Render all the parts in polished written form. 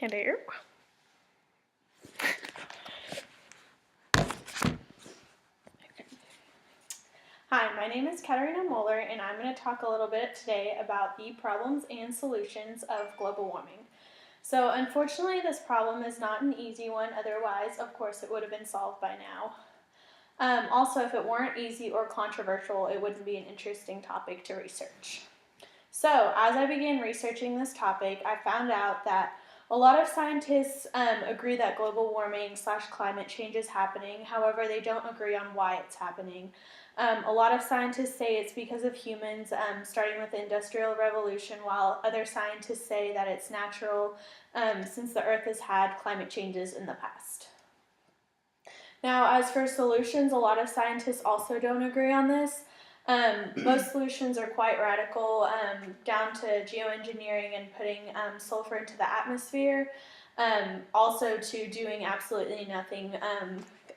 Hello. Hi, my name is Katarina Moeller, and I'm going to talk a little bit today about the problems and solutions of global warming. So, unfortunately, this problem is not an easy one. Otherwise, of course, it would have been solved by now. Also, if it weren't easy or controversial, it wouldn't be an interesting topic to research. So, as I began researching this topic, I found out that a lot of scientists agree that global warming / climate change is happening. However, they don't agree on why it's happening. A lot of scientists say it's because of humans, starting with the Industrial Revolution, while other scientists say that it's natural since the Earth has had climate changes in the past. Now, as for solutions, a lot of scientists also don't agree on this. Most solutions are quite radical, down to geoengineering and putting sulfur into the atmosphere, also to doing absolutely nothing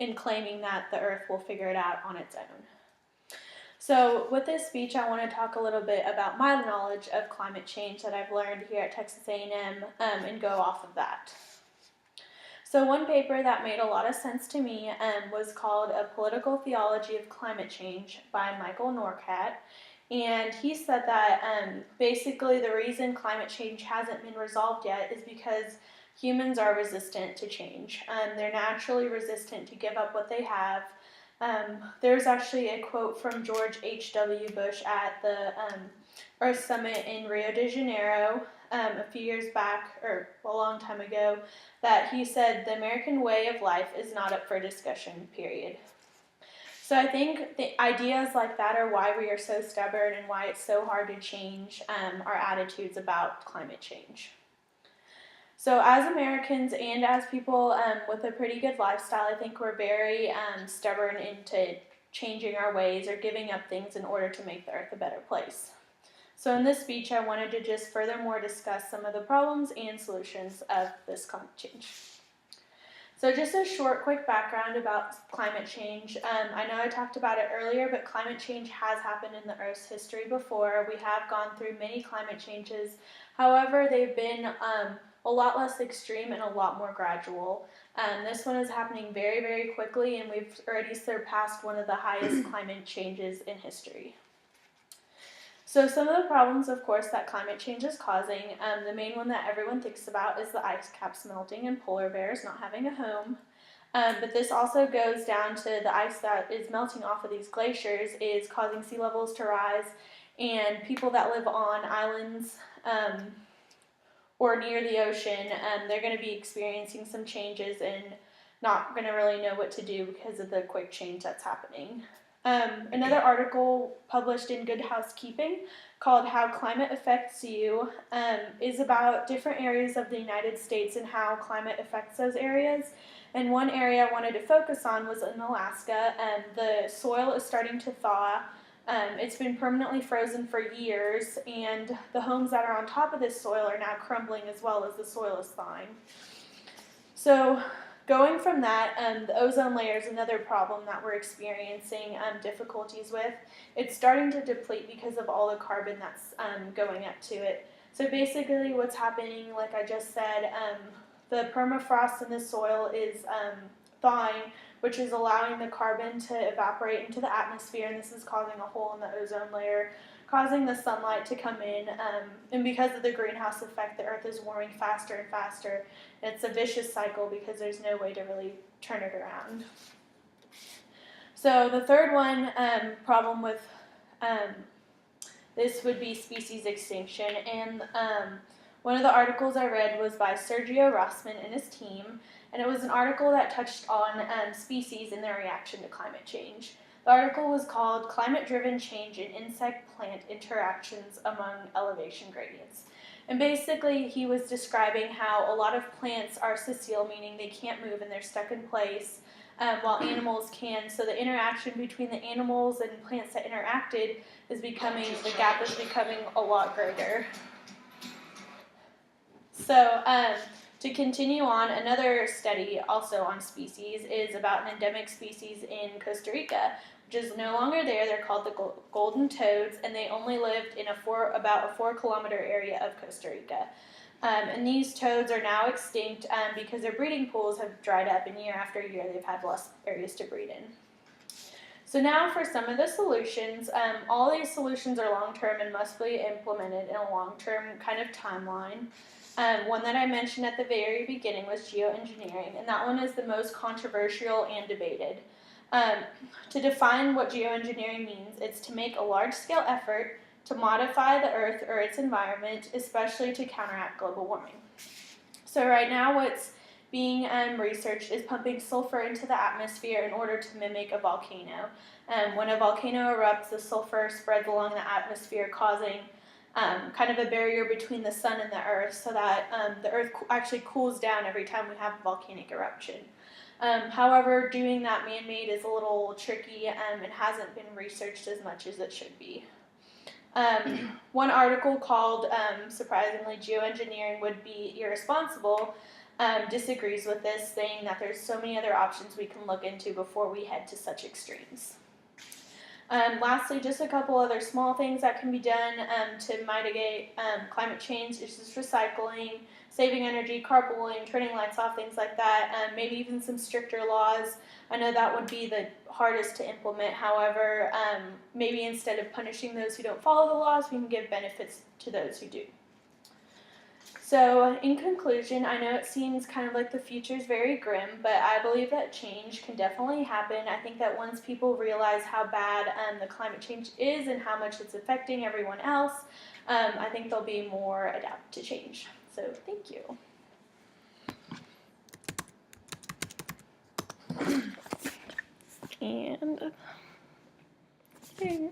and claiming that the Earth will figure it out on its own. So with this speech, I want to talk a little bit about my knowledge of climate change that I've learned here at Texas A&M and go off of that. So one paper that made a lot of sense to me was called A Political Theology of Climate Change by Michael Norcat. And he said that basically the reason climate change hasn't been resolved yet is because humans are resistant to change. They're naturally resistant to give up what they have. There's actually a quote from George H.W. Bush at the Earth Summit in Rio de Janeiro a few years back, or a long time ago, that he said, "The American way of life is not up for discussion, period." So I think the ideas like that are why we are so stubborn and why it's so hard to change our attitudes about climate change. So as Americans and as people with a pretty good lifestyle, I think we're very stubborn into changing our ways or giving up things in order to make the Earth a better place. So in this speech, I wanted to just furthermore discuss some of the problems and solutions of this climate change. So just a short, quick background about climate change. I know I talked about it earlier, but climate change has happened in the Earth's history before. We have gone through many climate changes. However, they've been a lot less extreme and a lot more gradual. This one is happening very, very quickly, and we've already surpassed one of the highest climate changes in history. So some of the problems, of course, that climate change is causing, the main one that everyone thinks about is the ice caps melting and polar bears not having a home. But this also goes down to the ice that is melting off of these glaciers is causing sea levels to rise, and people that live on islands or near the ocean, they're going to be experiencing some changes and not going to really know what to do because of the quick change that's happening. Another article published in Good Housekeeping called How Climate Affects You is about different areas of the United States and how climate affects those areas. And one area I wanted to focus on was in Alaska. The soil is starting to thaw. It's been permanently frozen for years, and the homes that are on top of this soil are now crumbling as well as the soil is thawing. So going from that, the ozone layer is another problem that we're experiencing difficulties with. It's starting to deplete because of all the carbon that's going up to it. So basically what's happening, like I just said, the permafrost in the soil is thawing, which is allowing the carbon to evaporate into the atmosphere, and this is causing a hole in the ozone layer, causing the sunlight to come in, and because of the greenhouse effect, the Earth is warming faster and faster. It's a vicious cycle because there's no way to really turn it around. So the third one, problem with this would be species extinction, and one of the articles I read was by Sergio Rossman and his team, and it was an article that touched on species and their reaction to climate change. The article was called Climate-Driven Change in Insect-Plant Interactions Among Elevation Gradients. And basically he was describing how a lot of plants are sessile, meaning they can't move and they're stuck in place, while animals can. So the interaction between the animals and plants that interacted the gap is becoming a lot greater. So to continue on, another study also on species is about an endemic species in Costa Rica, which is no longer there. They're called the golden toads, and they only lived in about a 4-kilometer area of Costa Rica. And these toads are now extinct because their breeding pools have dried up, and year after year they've had less areas to breed in. So now for some of the solutions. All these solutions are long-term and must be implemented in a long-term kind of timeline. One that I mentioned at the very beginning was geoengineering, and that one is the most controversial and debated. To define what geoengineering means, it's to make a large-scale effort to modify the Earth or its environment, especially to counteract global warming. So right now what's being researched is pumping sulfur into the atmosphere in order to mimic a volcano. When a volcano erupts, the sulfur spreads along the atmosphere, causing kind of a barrier between the sun and the earth, so that the earth actually cools down every time we have a volcanic eruption. However, doing that man-made is a little tricky and hasn't been researched as much as it should be. One article called, surprisingly, Geoengineering Would Be Irresponsible, disagrees with this, saying that there's so many other options we can look into before we head to such extremes. Lastly, just a couple other small things that can be done to mitigate climate change is just recycling, saving energy, carpooling, turning lights off, things like that, maybe even some stricter laws. I know that would be the hardest to implement. However, maybe instead of punishing those who don't follow the laws, we can give benefits to those who do. So in conclusion, I know it seems kind of like the future is very grim, but I believe that change can definitely happen. I think that once people realize how bad the climate change is and how much it's affecting everyone else, I think they'll be more adapt to change. So thank you. And there.